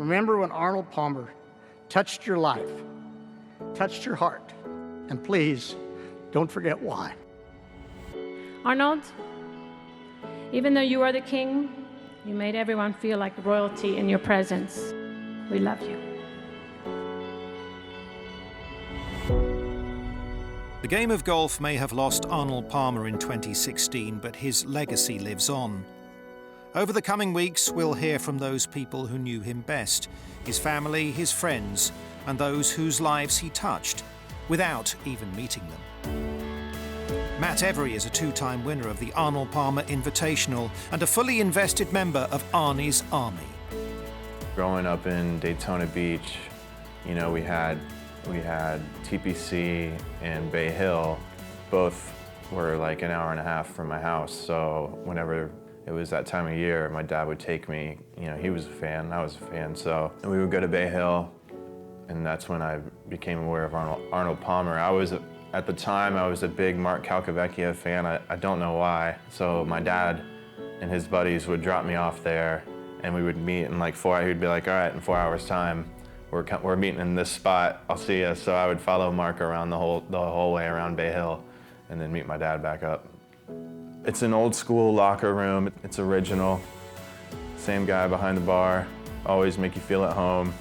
Remember when Arnold Palmer touched your life, touched your heart, and please don't forget why. Arnold, even though you are the king, you made everyone feel like royalty in your presence. We love you. The game of golf may have lost Arnold Palmer in 2016, but his legacy lives on. Over the coming weeks, we'll hear from those people who knew him best, his family, his friends, and those whose lives he touched, without even meeting them. Matt Every is a two-time winner of the Arnold Palmer Invitational and a fully invested member of Arnie's Army. Growing up in Daytona Beach, you know, we had TPC and Bay Hill. Both were like an hour and a half from my house, so whenever it was that time of year, my dad would take me. You know, he was a fan, I was a fan, so we would go to Bay Hill, and that's when I became aware of Arnold Palmer. At the time, I was a big Mark Calcavecchia fan. I don't know why. So my dad and his buddies would drop me off there, and we would meet in like he'd be like, all right, in 4 hours time, we're meeting in this spot, I'll see you. So I would follow Mark around the whole way around Bay Hill, and then meet my dad back up. It's an old school locker room. It's original. Same guy behind the bar, always make you feel at home.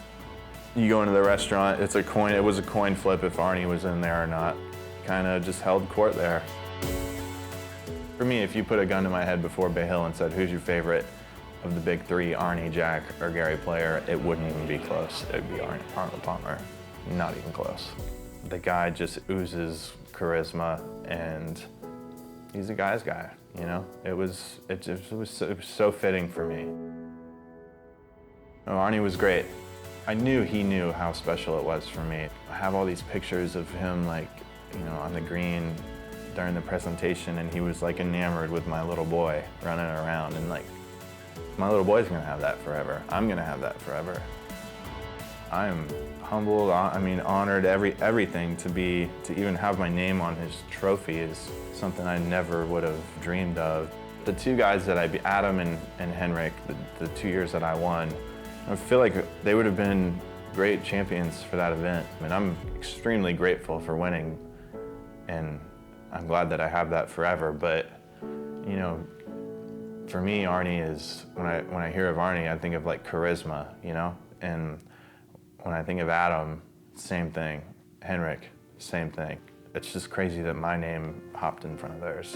You go into the restaurant, it was a coin flip if Arnie was in there or not. Kind of just held court there. For me, if you put a gun to my head before Bay Hill and said, who's your favorite of the big three, Arnie, Jack, or Gary Player, it wouldn't even be close. It would be Arnold Palmer, not even close. The guy just oozes charisma, and he's a guy's guy, you know? It was so fitting for me. Oh, Arnie was great. I knew he knew how special it was for me. I have all these pictures of him, like, you know, on the green during the presentation, and he was like enamored with my little boy running around, and like, my little boy's gonna have that forever. I'm gonna have that forever. I'm humbled, honored, everything to even have my name on his trophy is something I never would have dreamed of. The two guys that Adam and Henrik, the 2 years that I won, I feel like they would have been great champions for that event. I mean, I'm extremely grateful for winning, and I'm glad that I have that forever. But, you know, for me, Arnie is, when I hear of Arnie, I think of like charisma, you know? And when I think of Adam, same thing. Henrik, same thing. It's just crazy that my name hopped in front of theirs.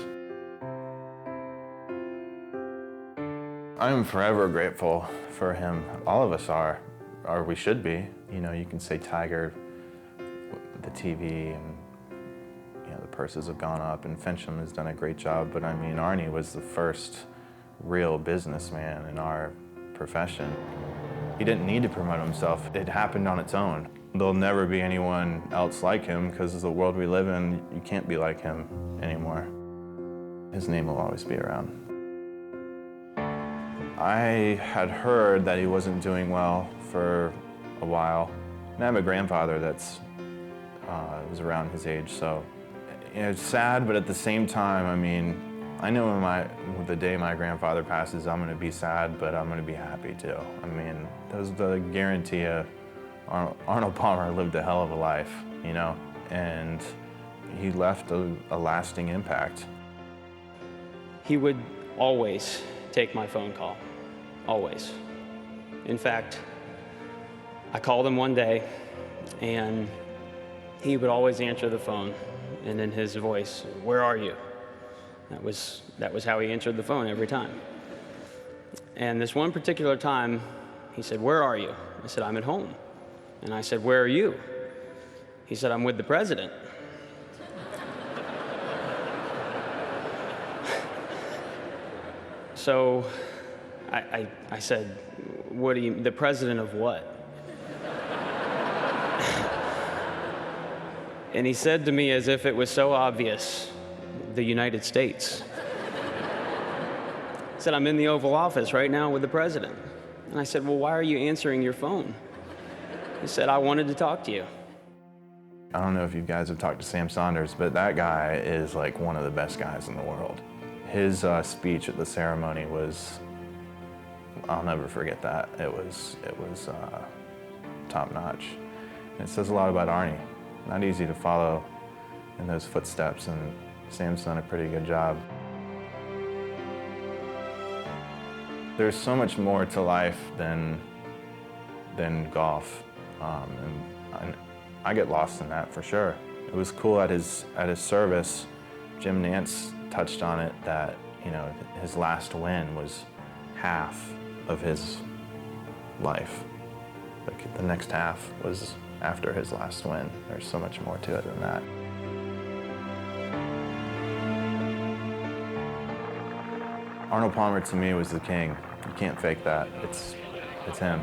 I'm forever grateful for him. All of us are, or we should be. You know, you can say Tiger, the TV, and you know, the purses have gone up, and Fincham has done a great job, but I mean, Arnie was the first real businessman in our profession. He didn't need to promote himself. It happened on its own. There'll never be anyone else like him, because of the world we live in, you can't be like him anymore. His name will always be around. I had heard that he wasn't doing well for a while. And I have a grandfather that's was around his age, so you know, it's sad, but at the same time, I mean, I know the day my grandfather passes, I'm gonna be sad, but I'm gonna be happy too. I mean, there's the guarantee of Arnold Palmer lived a hell of a life, you know, and he left a lasting impact. He would always take my phone call, always. In fact, I called him one day, and he would always answer the phone, and in his voice, "Where are you?" That was how he answered the phone every time. And this one particular time, he said, "Where are you?" I said, "I'm at home." And I said, "Where are you?" He said, "I'm with the president." So I said, "What do you, the president of what?" And he said to me, as if it was so obvious, "The United States." He said, "I'm in the Oval Office right now with the president." And I said, "Well, why are you answering your phone?" He said, "I wanted to talk to you." I don't know if you guys have talked to Sam Saunders, but that guy is like one of the best guys in the world. His speech at the ceremony was I'll never forget that. It was top notch. And it says a lot about Arnie. Not easy to follow in those footsteps, and Sam's done a pretty good job. There's so much more to life than golf, and I get lost in that for sure. It was cool at his service. Jim Nantz touched on it that, you know, his last win was half of his life. Like, the next half was after his last win. There's so much more to it than that. Arnold Palmer, to me, was the king. You can't fake that. It's him.